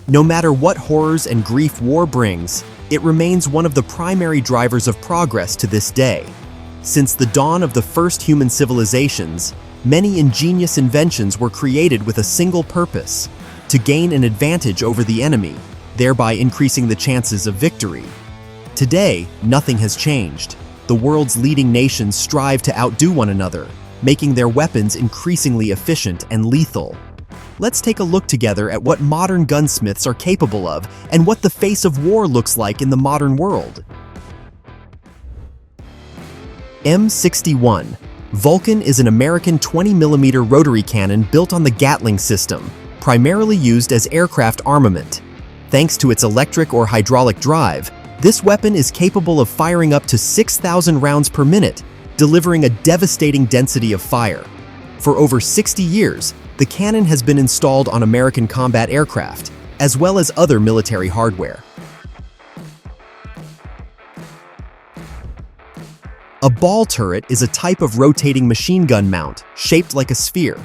No matter what horrors and grief war brings, it remains one of the primary drivers of progress to this day. Since the dawn of the first human civilizations, many ingenious inventions were created with a single purpose: to gain an advantage over the enemy, thereby increasing the chances of victory. Today, nothing has changed. The world's leading nations strive to outdo one another, making their weapons increasingly efficient and lethal. Let's take a look together at what modern gunsmiths are capable of and what the face of war looks like in the modern world. M61. Vulcan is an American 20mm rotary cannon built on the Gatling system, primarily used as aircraft armament. Thanks to its electric or hydraulic drive, this weapon is capable of firing up to 6,000 rounds per minute, delivering a devastating density of fire. For over 60 years, the cannon has been installed on American combat aircraft, as well as other military hardware. A ball turret is a type of rotating machine gun mount, shaped like a sphere.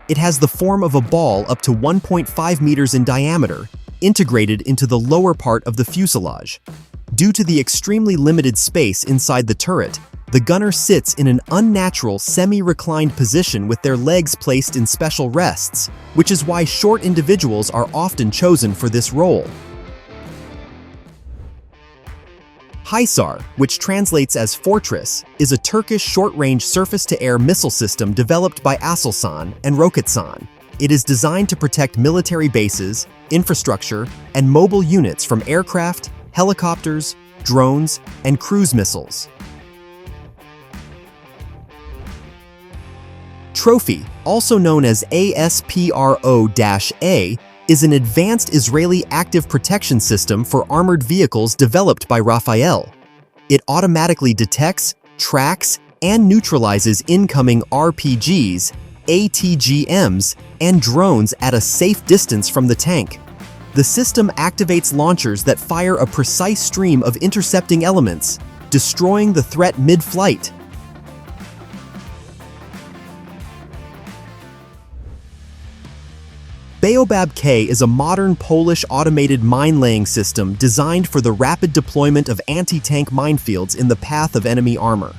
It has the form of a ball up to 1.5 meters in diameter, integrated into the lower part of the fuselage. Due to the extremely limited space inside the turret, the gunner sits in an unnatural semi-reclined position with their legs placed in special rests, which is why short individuals are often chosen for this role. Hisar, which translates as fortress, is a Turkish short-range surface-to-air missile system developed by Aselsan and Roketsan. It is designed to protect military bases, infrastructure, and mobile units from aircraft, helicopters, drones, and cruise missiles. Trophy, also known as ASPRO-A, is an advanced Israeli active protection system for armored vehicles developed by Rafael. It automatically detects, tracks, and neutralizes incoming RPGs, ATGMs, and drones at a safe distance from the tank. The system activates launchers that fire a precise stream of intercepting elements, destroying the threat mid-flight. Baobab K is a modern Polish automated mine-laying system designed for the rapid deployment of anti-tank minefields in the path of enemy armor.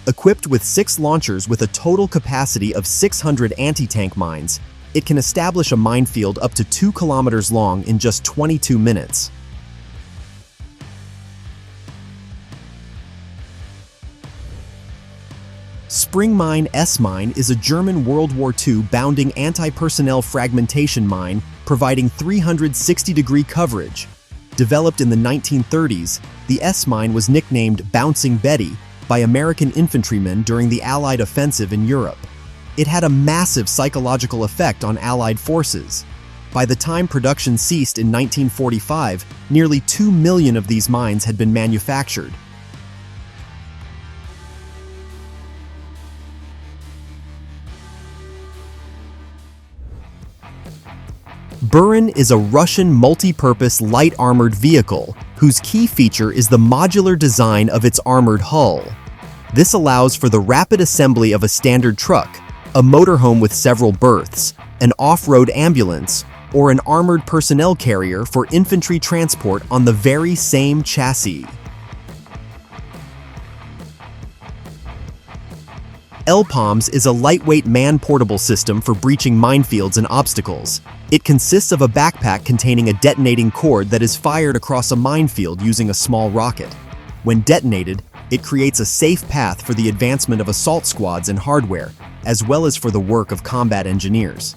Equipped with 6 launchers with a total capacity of 600 anti-tank mines, it can establish a minefield up to 2 kilometers long in just 22 minutes. Spring Mine S-Mine is a German World War II bounding anti-personnel fragmentation mine providing 360-degree coverage. Developed in the 1930s, the S-Mine was nicknamed Bouncing Betty by American infantrymen during the Allied offensive in Europe. It had a massive psychological effect on Allied forces. By the time production ceased in 1945, nearly 2 million of these mines had been manufactured. Buran is a Russian multi-purpose light armored vehicle whose key feature is the modular design of its armored hull. This allows for the rapid assembly of a standard truck, a motorhome with several berths, an off-road ambulance, or an armored personnel carrier for infantry transport on the very same chassis. LPOMS is a lightweight man-portable system for breaching minefields and obstacles. It consists of a backpack containing a detonating cord that is fired across a minefield using a small rocket. When detonated, it creates a safe path for the advancement of assault squads and hardware, as well as for the work of combat engineers.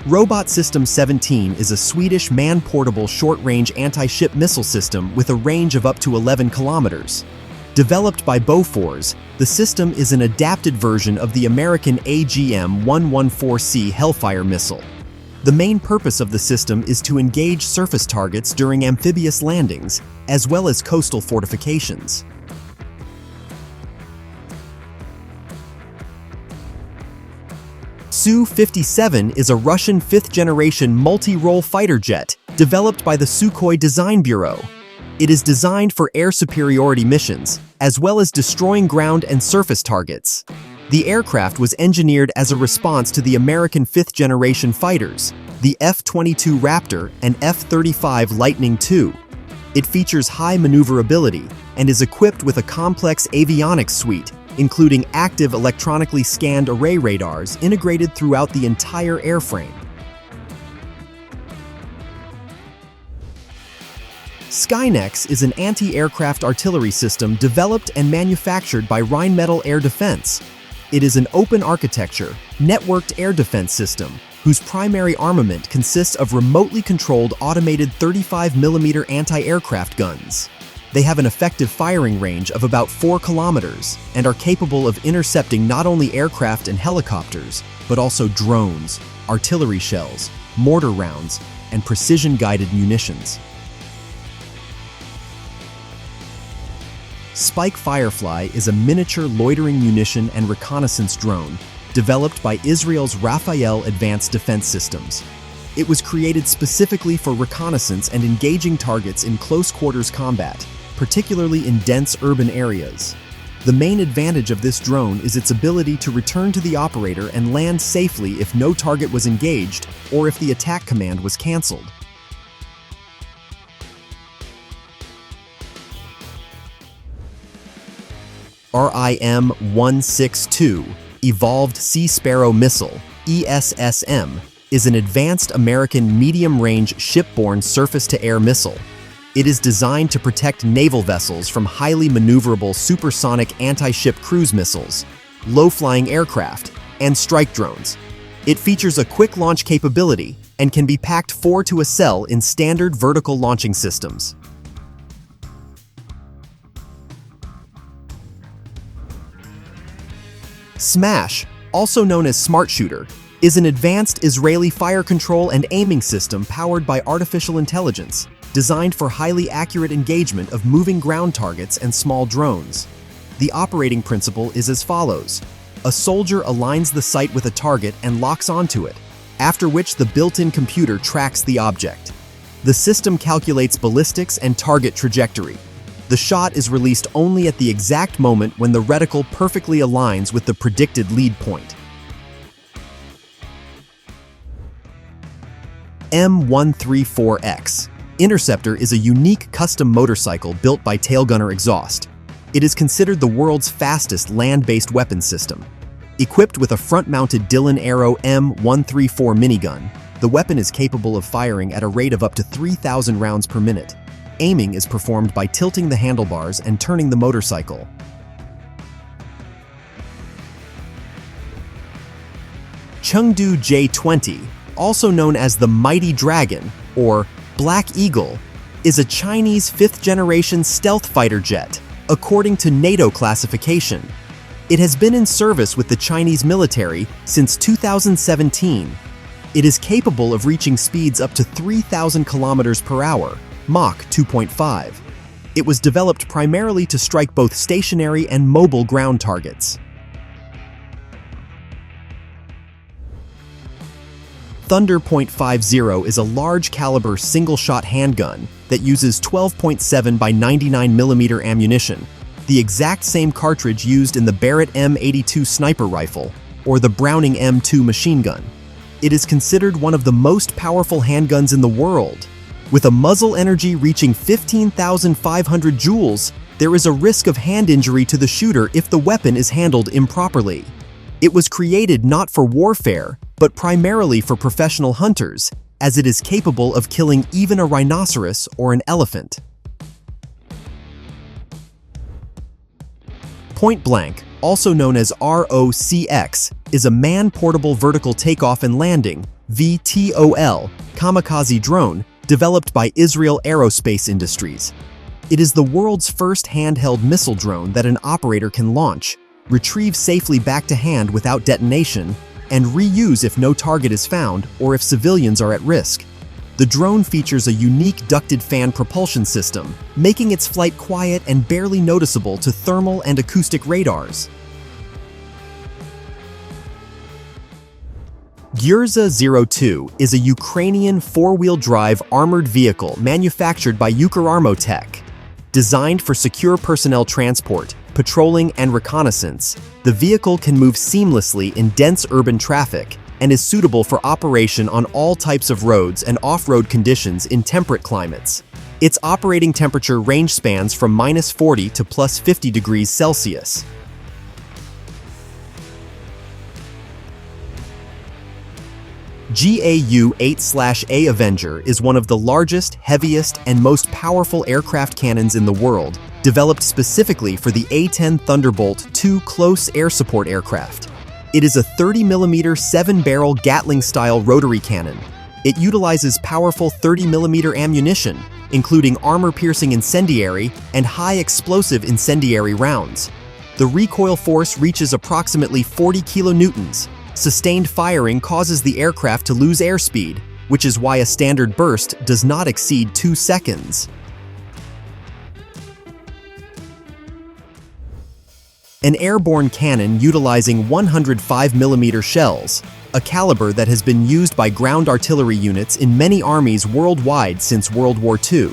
Robot System 17 is a Swedish man-portable short-range anti-ship missile system with a range of up to 11 kilometers. Developed by Bofors, the system is an adapted version of the American AGM-114C Hellfire missile. The main purpose of the system is to engage surface targets during amphibious landings, as well as coastal fortifications. Su-57 is a Russian 5th-generation multi-role fighter jet developed by the Sukhoi Design Bureau. It is designed for air superiority missions, as well as destroying ground and surface targets. The aircraft was engineered as a response to the American fifth-generation fighters, the F-22 Raptor and F-35 Lightning II. It features high maneuverability and is equipped with a complex avionics suite, including active electronically scanned array radars integrated throughout the entire airframe. Skynex is an anti-aircraft artillery system developed and manufactured by Rheinmetall Air Defense. It is an open architecture, networked air defense system whose primary armament consists of remotely controlled automated 35mm anti-aircraft guns. They have an effective firing range of about 4 kilometers and are capable of intercepting not only aircraft and helicopters, but also drones, artillery shells, mortar rounds, and precision-guided munitions. Spike Firefly is a miniature loitering munition and reconnaissance drone developed by Israel's Rafael Advanced Defense Systems. It was created specifically for reconnaissance and engaging targets in close-quarters combat, particularly in dense urban areas. The main advantage of this drone is its ability to return to the operator and land safely if no target was engaged or if the attack command was cancelled. RIM-162 Evolved Sea Sparrow Missile, ESSM, is an advanced American medium-range shipborne surface-to-air missile. It is designed to protect naval vessels from highly maneuverable supersonic anti-ship cruise missiles, low-flying aircraft, and strike drones. It features a quick launch capability and can be packed 4 to a cell in standard vertical launching systems. Smash, also known as Smart Shooter, is an advanced Israeli fire control and aiming system powered by artificial intelligence, designed for highly accurate engagement of moving ground targets and small drones. The operating principle is as follows. A soldier aligns the sight with a target and locks onto it, after which the built-in computer tracks the object. The system calculates ballistics and target trajectory. The shot is released only at the exact moment when the reticle perfectly aligns with the predicted lead point. M134X Interceptor is a unique custom motorcycle built by Tailgunner Exhaust. It is considered the world's fastest land-based weapons system. Equipped with a front-mounted Dillon Aero M134 minigun, the weapon is capable of firing at a rate of up to 3,000 rounds per minute. Aiming is performed by tilting the handlebars and turning the motorcycle. Chengdu J-20, also known as the Mighty Dragon or Black Eagle, is a Chinese fifth-generation stealth fighter jet, according to NATO classification. It has been in service with the Chinese military since 2017. It is capable of reaching speeds up to 3,000 kilometers per hour, Mach 2.5. It was developed primarily to strike both stationary and mobile ground targets. Thunder .50 is a large-caliber single-shot handgun that uses 12.7 by 99mm ammunition, the exact same cartridge used in the Barrett M82 sniper rifle or the Browning M2 machine gun. It is considered one of the most powerful handguns in the world. With a muzzle energy reaching 15,500 joules, there is a risk of hand injury to the shooter if the weapon is handled improperly. It was created not for warfare, but primarily for professional hunters, as it is capable of killing even a rhinoceros or an elephant. Point Blank, also known as ROCX, is a man-portable vertical takeoff and landing (VTOL) kamikaze drone developed by Israel Aerospace Industries. It is the world's first handheld missile drone that an operator can launch, retrieve safely back to hand without detonation, and reuse if no target is found or if civilians are at risk. The drone features a unique ducted fan propulsion system, making its flight quiet and barely noticeable to thermal and acoustic radars. Gyurza-02 is a Ukrainian four-wheel-drive armored vehicle manufactured by Ukrarmotech. Designed for secure personnel transport, patrolling, and reconnaissance, The vehicle can move seamlessly in dense urban traffic and is suitable for operation on all types of roads and off-road conditions in temperate climates. Its operating temperature range spans from -40 to +50 degrees Celsius. GAU-8/A Avenger is one of the largest, heaviest, and most powerful aircraft cannons in the world, developed specifically for the A-10 Thunderbolt II close air support aircraft. It is a 30mm 7-barrel Gatling-style rotary cannon. It utilizes powerful 30mm ammunition, including armor-piercing incendiary and high-explosive incendiary rounds. The recoil force reaches approximately 40 kilonewtons. Sustained firing causes the aircraft to lose airspeed, which is why a standard burst does not exceed 2 seconds. An airborne cannon utilizing 105mm shells, a caliber that has been used by ground artillery units in many armies worldwide since World War II.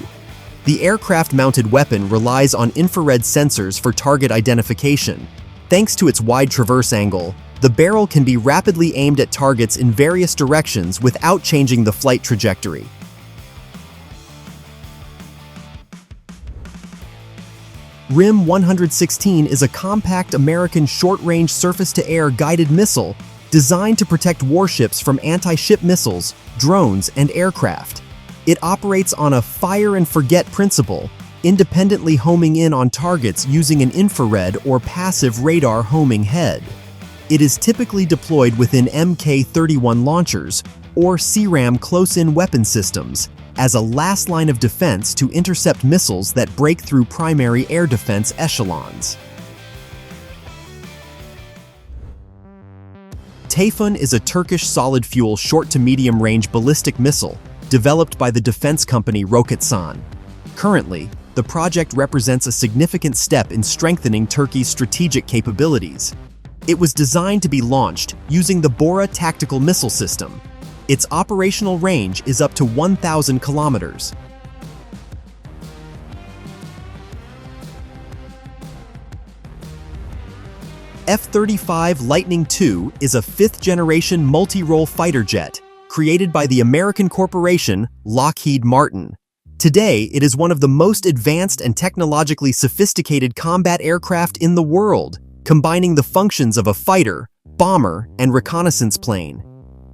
The aircraft-mounted weapon relies on infrared sensors for target identification. Thanks to its wide traverse angle, the barrel can be rapidly aimed at targets in various directions without changing the flight trajectory. RIM 116 is a compact American short-range surface-to-air guided missile designed to protect warships from anti-ship missiles, drones, and aircraft. It operates on a fire-and-forget principle, independently homing in on targets using an infrared or passive radar homing head. It is typically deployed within Mk-31 launchers or CRAM close-in weapon systems as a last line of defense to intercept missiles that break through primary air defense echelons. Tayfun is a Turkish solid-fuel short-to-medium-range ballistic missile developed by the defense company Roketsan. Currently, the project represents a significant step in strengthening Turkey's strategic capabilities. It was designed to be launched using the Bora tactical missile system. Its operational range is up to 1,000 kilometers. F-35 Lightning II is a fifth-generation multi-role fighter jet created by the American corporation Lockheed Martin. Today, it is one of the most advanced and technologically sophisticated combat aircraft in the world, combining the functions of a fighter, bomber, and reconnaissance plane.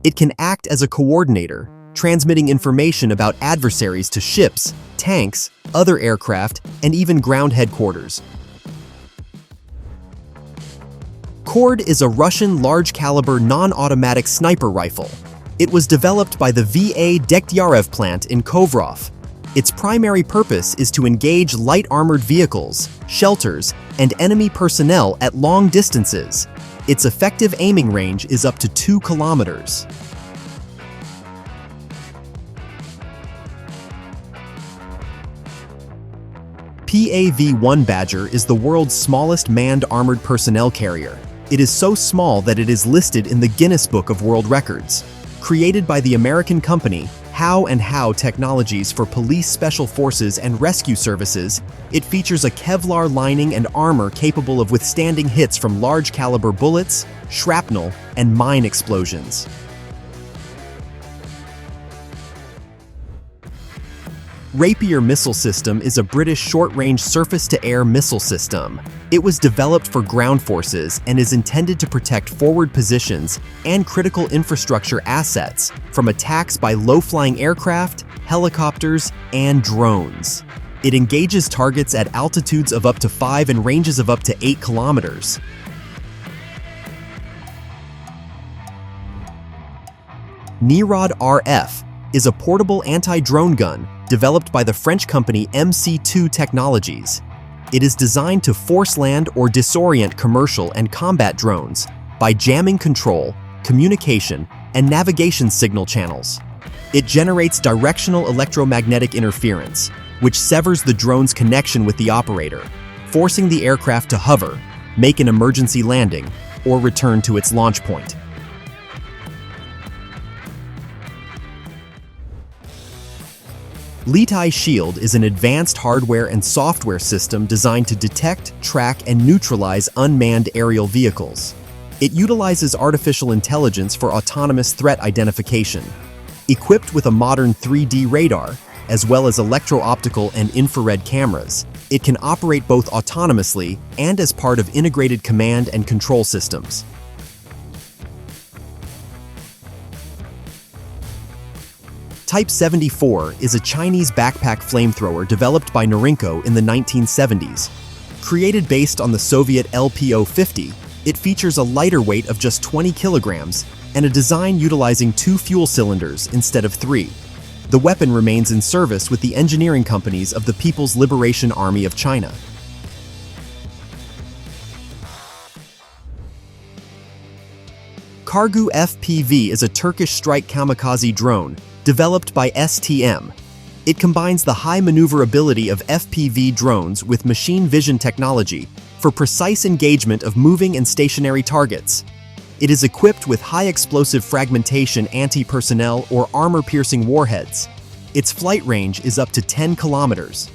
It can act as a coordinator, transmitting information about adversaries to ships, tanks, other aircraft, and even ground headquarters. Kord is a Russian large-caliber non-automatic sniper rifle. It was developed by the VA Dektyarev plant in Kovrov. Its primary purpose is to engage light armored vehicles, shelters, and enemy personnel at long distances. Its effective aiming range is up to 2 kilometers. PAV-1 Badger is the world's smallest manned armored personnel carrier. It is so small that it is listed in the Guinness Book of World Records. Created by the American company How Technologies for Police Special Forces and Rescue Services, it features a Kevlar lining and armor capable of withstanding hits from large-caliber bullets, shrapnel, and mine explosions. Rapier Missile System is a British short-range surface-to-air missile system. It was developed for ground forces and is intended to protect forward positions and critical infrastructure assets from attacks by low-flying aircraft, helicopters, and drones. It engages targets at altitudes of up to 5 and ranges of up to 8 kilometers. Nirod RF is a portable anti-drone gun developed by the French company MC2 Technologies. It is designed to force land or disorient commercial and combat drones by jamming control, communication, and navigation signal channels. It generates directional electromagnetic interference, which severs the drone's connection with the operator, forcing the aircraft to hover, make an emergency landing, or return to its launch point. Litai Shield is an advanced hardware and software system designed to detect, track, and neutralize unmanned aerial vehicles. It utilizes artificial intelligence for autonomous threat identification. Equipped with a modern 3D radar, as well as electro-optical and infrared cameras, it can operate both autonomously and as part of integrated command and control systems. Type 74 is a Chinese backpack flamethrower developed by Norinco in the 1970s. Created based on the Soviet LPO-50, it features a lighter weight of just 20 kilograms and a design utilizing 2 fuel cylinders instead of 3. The weapon remains in service with the engineering companies of the People's Liberation Army of China. Kargu FPV is a Turkish strike kamikaze drone developed by STM. It combines the high maneuverability of FPV drones with machine vision technology for precise engagement of moving and stationary targets. It is equipped with high-explosive fragmentation anti-personnel or armor-piercing warheads. Its flight range is up to 10 kilometers.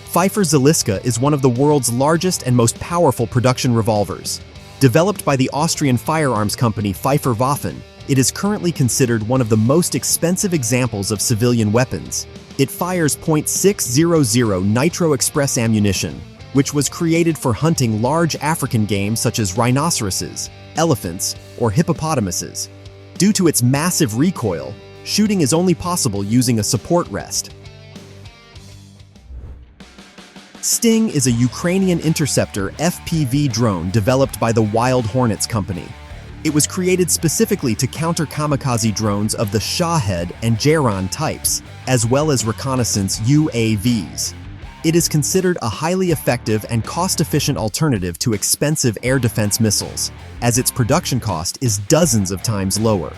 Pfeiffer Zeliska is one of the world's largest and most powerful production revolvers. Developed by the Austrian firearms company Pfeiffer Waffen, it is currently considered one of the most expensive examples of civilian weapons. It fires .600 nitro express ammunition, which was created for hunting large African game such as rhinoceroses, elephants, or hippopotamuses. Due to its massive recoil, shooting is only possible using a support rest. Sting is a Ukrainian interceptor FPV drone developed by the Wild Hornets company. It was created specifically to counter kamikaze drones of the Shahed and Jaran types, as well as reconnaissance UAVs. It is considered a highly effective and cost-efficient alternative to expensive air defense missiles, as its production cost is dozens of times lower.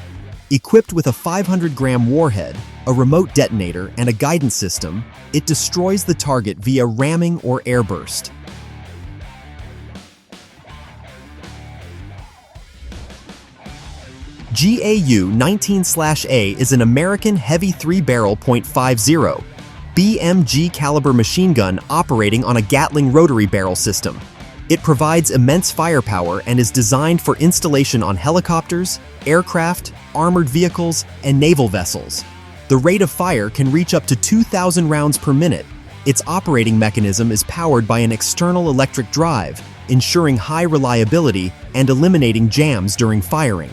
Equipped with a 500-gram warhead, a remote detonator, and a guidance system, it destroys the target via ramming or airburst. GAU-19/A is an American heavy 3-barrel .50 BMG caliber machine gun operating on a Gatling rotary barrel system. It provides immense firepower and is designed for installation on helicopters, aircraft, armored vehicles, and naval vessels. The rate of fire can reach up to 2,000 rounds per minute. Its operating mechanism is powered by an external electric drive, ensuring high reliability and eliminating jams during firing.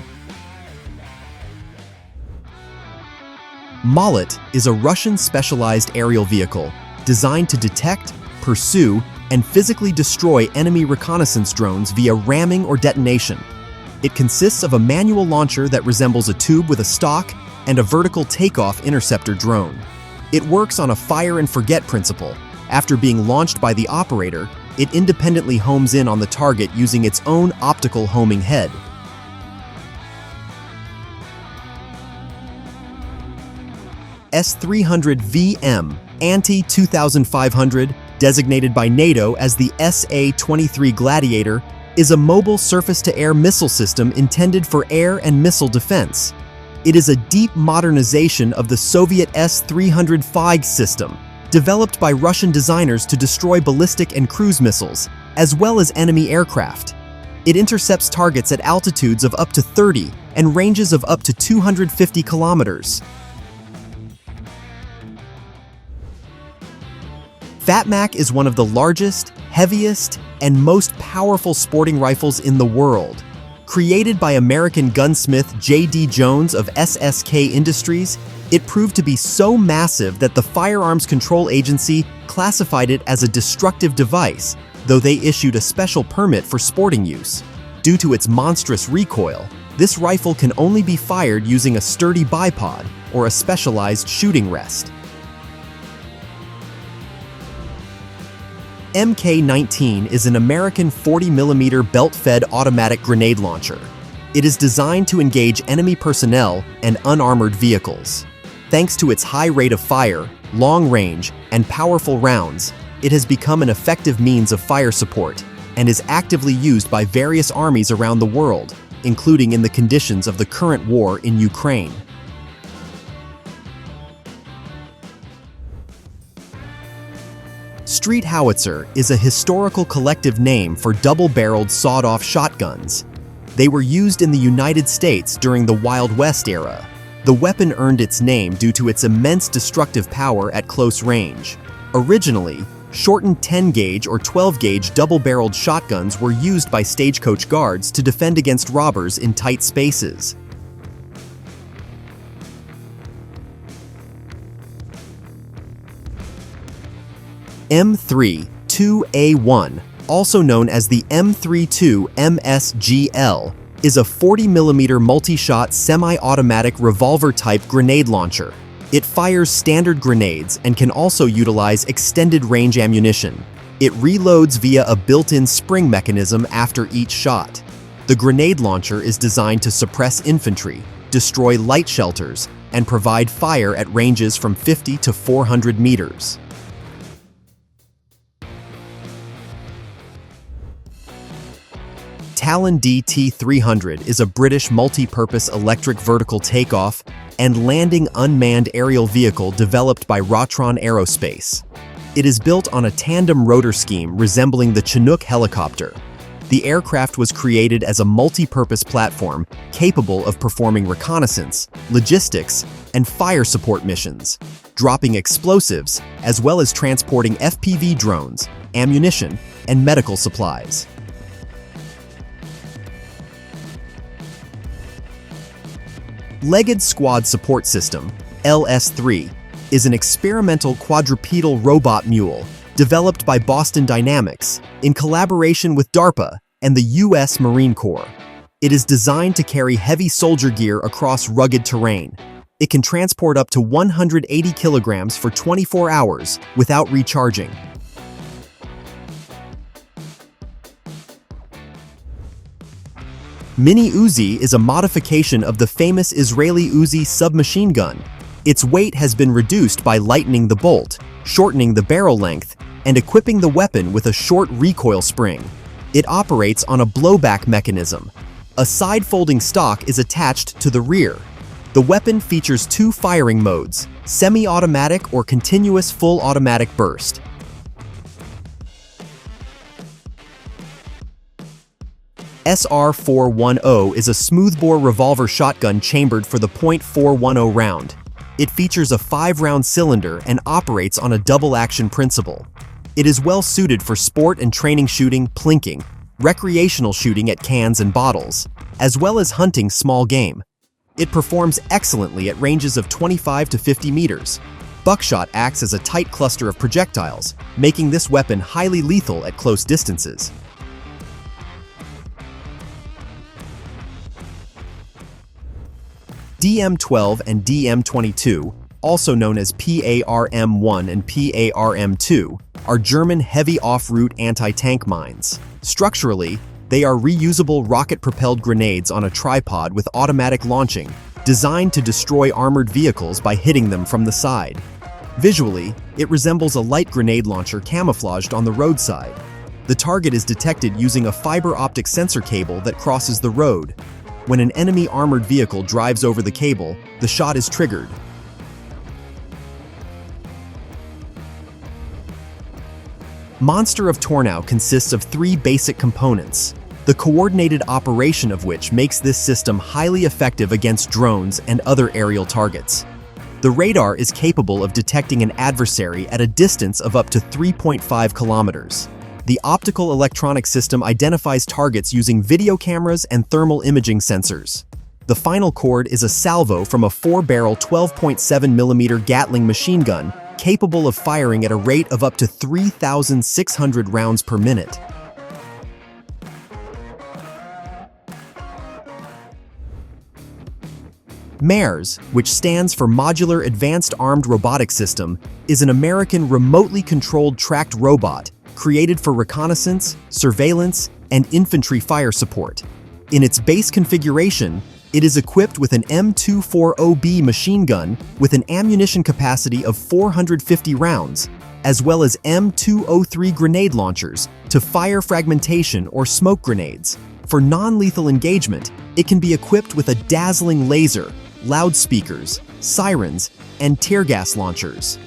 Mollet is a Russian specialized aerial vehicle designed to detect, pursue, and physically destroy enemy reconnaissance drones via ramming or detonation. It consists of a manual launcher that resembles a tube with a stock and a vertical takeoff interceptor drone. It works on a fire-and-forget principle. After being launched by the operator, it independently homes in on the target using its own optical homing head. S-300VM, Anti-2500, designated by NATO as the SA-23 Gladiator, is a mobile surface-to-air missile system intended for air and missile defense. It is a deep modernization of the Soviet S-300 FIG system, developed by Russian designers to destroy ballistic and cruise missiles, as well as enemy aircraft. It intercepts targets at altitudes of up to 30 and ranges of up to 250 kilometers. Fatmac is one of the largest, heaviest, and most powerful sporting rifles in the world. Created by American gunsmith J.D. Jones of SSK Industries, it proved to be so massive that the Firearms Control Agency classified it as a destructive device, though they issued a special permit for sporting use. Due to its monstrous recoil, this rifle can only be fired using a sturdy bipod or a specialized shooting rest. MK-19 is an American 40mm belt-fed automatic grenade launcher. It is designed to engage enemy personnel and unarmored vehicles. Thanks to its high rate of fire, long range, and powerful rounds, it has become an effective means of fire support and is actively used by various armies around the world, including in the conditions of the current war in Ukraine. Street howitzer is a historical collective name for double-barreled sawed-off shotguns. They were used in the United States during the Wild West era. The weapon earned its name due to its immense destructive power at close range. Originally, shortened 10-gauge or 12-gauge double-barreled shotguns were used by stagecoach guards to defend against robbers in tight spaces. M32A1, also known as the M32 MSGL, is a 40mm multi-shot semi-automatic revolver-type grenade launcher. It fires standard grenades and can also utilize extended-range ammunition. It reloads via a built-in spring mechanism after each shot. The grenade launcher is designed to suppress infantry, destroy light shelters, and provide fire at ranges from 50 to 400 meters. Talon DT-300 is a British multi-purpose electric vertical takeoff and landing unmanned aerial vehicle developed by Rotron Aerospace. It is built on a tandem rotor scheme resembling the Chinook helicopter. The aircraft was created as a multi-purpose platform capable of performing reconnaissance, logistics, and fire support missions, dropping explosives, as well as transporting FPV drones, ammunition, and medical supplies. Legged Squad Support System, LS3, is an experimental quadrupedal robot mule developed by Boston Dynamics in collaboration with DARPA and the U.S. Marine Corps. It is designed to carry heavy soldier gear across rugged terrain. It can transport up to 180 kilograms for 24 hours without recharging. Mini Uzi is a modification of the famous Israeli Uzi submachine gun. Its weight has been reduced by lightening the bolt, shortening the barrel length, and equipping the weapon with a short recoil spring. It operates on a blowback mechanism. A side-folding stock is attached to the rear. The weapon features two firing modes, semi-automatic or continuous full automatic burst. SR410 is a smoothbore revolver shotgun chambered for the .410 round. It features a 5-round cylinder and operates on a double-action principle. It is well suited for sport and training shooting, plinking, recreational shooting at cans and bottles, as well as hunting small game. It performs excellently at ranges of 25 to 50 meters. Buckshot acts as a tight cluster of projectiles, making this weapon highly lethal at close distances. DM-12 and DM-22, also known as PARM-1 and PARM-2, are German heavy off-route anti-tank mines. Structurally, they are reusable rocket-propelled grenades on a tripod with automatic launching, designed to destroy armored vehicles by hitting them from the side. Visually, it resembles a light grenade launcher camouflaged on the roadside. The target is detected using a fiber optic sensor cable that crosses the road. When an enemy armored vehicle drives over the cable, the shot is triggered. Monster of Tornau consists of 3 basic components, the coordinated operation of which makes this system highly effective against drones and other aerial targets. The radar is capable of detecting an adversary at a distance of up to 3.5 kilometers. The optical electronic system identifies targets using video cameras and thermal imaging sensors. The final chord is a salvo from a 4-barrel 12.7mm Gatling machine gun capable of firing at a rate of up to 3,600 rounds per minute. MARS, which stands for Modular Advanced Armed Robotic System, is an American remotely controlled tracked robot created for reconnaissance, surveillance, and infantry fire support. In its base configuration, it is equipped with an M240B machine gun with an ammunition capacity of 450 rounds, as well as M203 grenade launchers to fire fragmentation or smoke grenades. For non-lethal engagement, it can be equipped with a dazzling laser, loudspeakers, sirens, and tear gas launchers.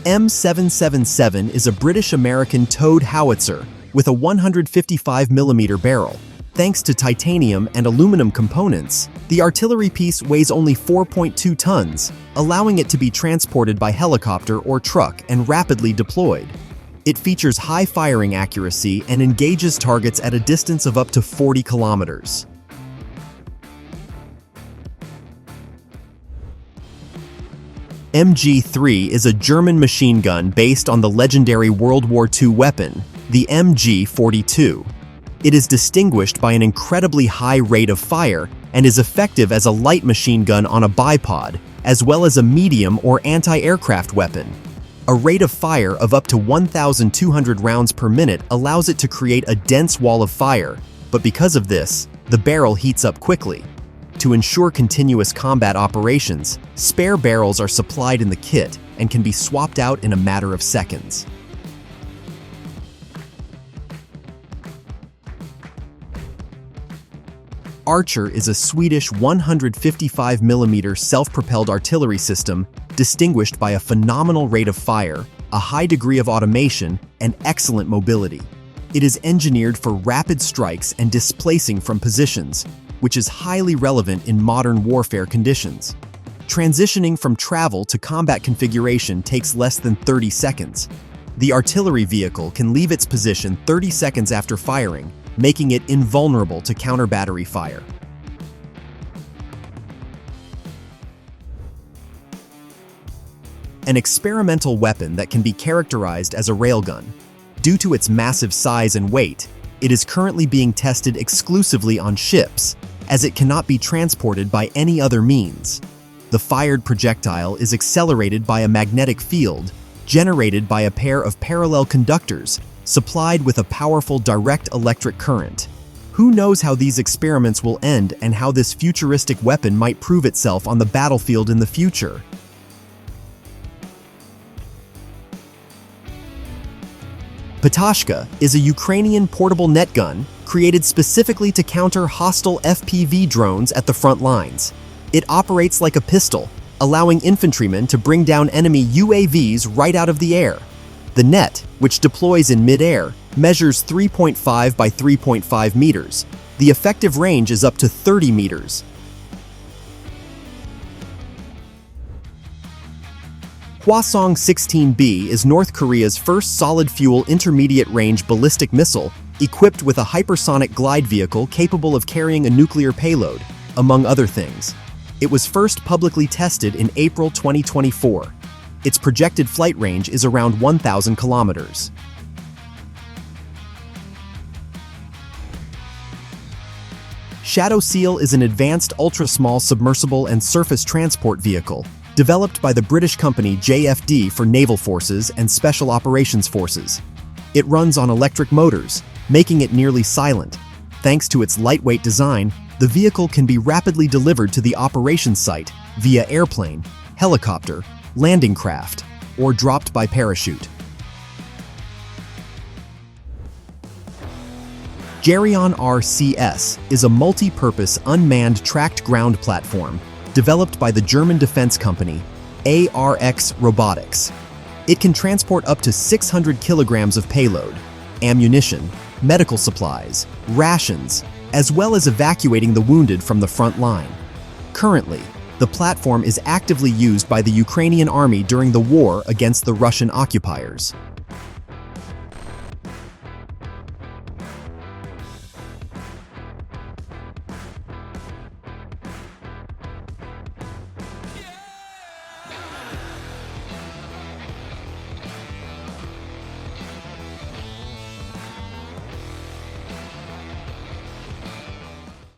M777 is a British-American towed howitzer with a 155mm barrel. Thanks to titanium and aluminum components, the artillery piece weighs only 4.2 tons, allowing it to be transported by helicopter or truck and rapidly deployed. It features high firing accuracy and engages targets at a distance of up to 40 kilometers. MG3 is a German machine gun based on the legendary World War II weapon, the MG42. It is distinguished by an incredibly high rate of fire and is effective as a light machine gun on a bipod, as well as a medium or anti-aircraft weapon. A rate of fire of up to 1,200 rounds per minute allows it to create a dense wall of fire, but because of this, the barrel heats up quickly. To ensure continuous combat operations, spare barrels are supplied in the kit and can be swapped out in a matter of seconds. Archer is a Swedish 155mm self-propelled artillery system distinguished by a phenomenal rate of fire, a high degree of automation, and excellent mobility. It is engineered for rapid strikes and displacing from positions, which is highly relevant in modern warfare conditions. Transitioning from travel to combat configuration takes less than 30 seconds. The artillery vehicle can leave its position 30 seconds after firing, making it invulnerable to counter-battery fire. An experimental weapon that can be characterized as a railgun. Due to its massive size and weight, it is currently being tested exclusively on ships, as it cannot be transported by any other means. The fired projectile is accelerated by a magnetic field generated by a pair of parallel conductors supplied with a powerful direct electric current. Who knows how these experiments will end and how this futuristic weapon might prove itself on the battlefield in the future. Patashka is a Ukrainian portable net gun created specifically to counter hostile FPV drones at the front lines. It operates like a pistol, allowing infantrymen to bring down enemy UAVs right out of the air. The net, which deploys in mid-air, measures 3.5 by 3.5 meters. The effective range is up to 30 meters. Hwasong 16B is North Korea's first solid-fuel intermediate-range ballistic missile equipped with a hypersonic glide vehicle capable of carrying a nuclear payload, among other things. It was first publicly tested in April 2024. Its projected flight range is around 1,000 kilometers. Shadow Seal is an advanced ultra-small submersible and surface transport vehicle developed by the British company JFD for naval forces and special operations forces. It runs on electric motors, making it nearly silent. Thanks to its lightweight design, the vehicle can be rapidly delivered to the operations site via airplane, helicopter, landing craft, or dropped by parachute. Geryon RCS is a multi-purpose unmanned tracked ground platform developed by the German defense company ARX Robotics. It can transport up to 600 kilograms of payload, ammunition, medical supplies, rations, as well as evacuating the wounded from the front line. Currently, the platform is actively used by the Ukrainian army during the war against the Russian occupiers.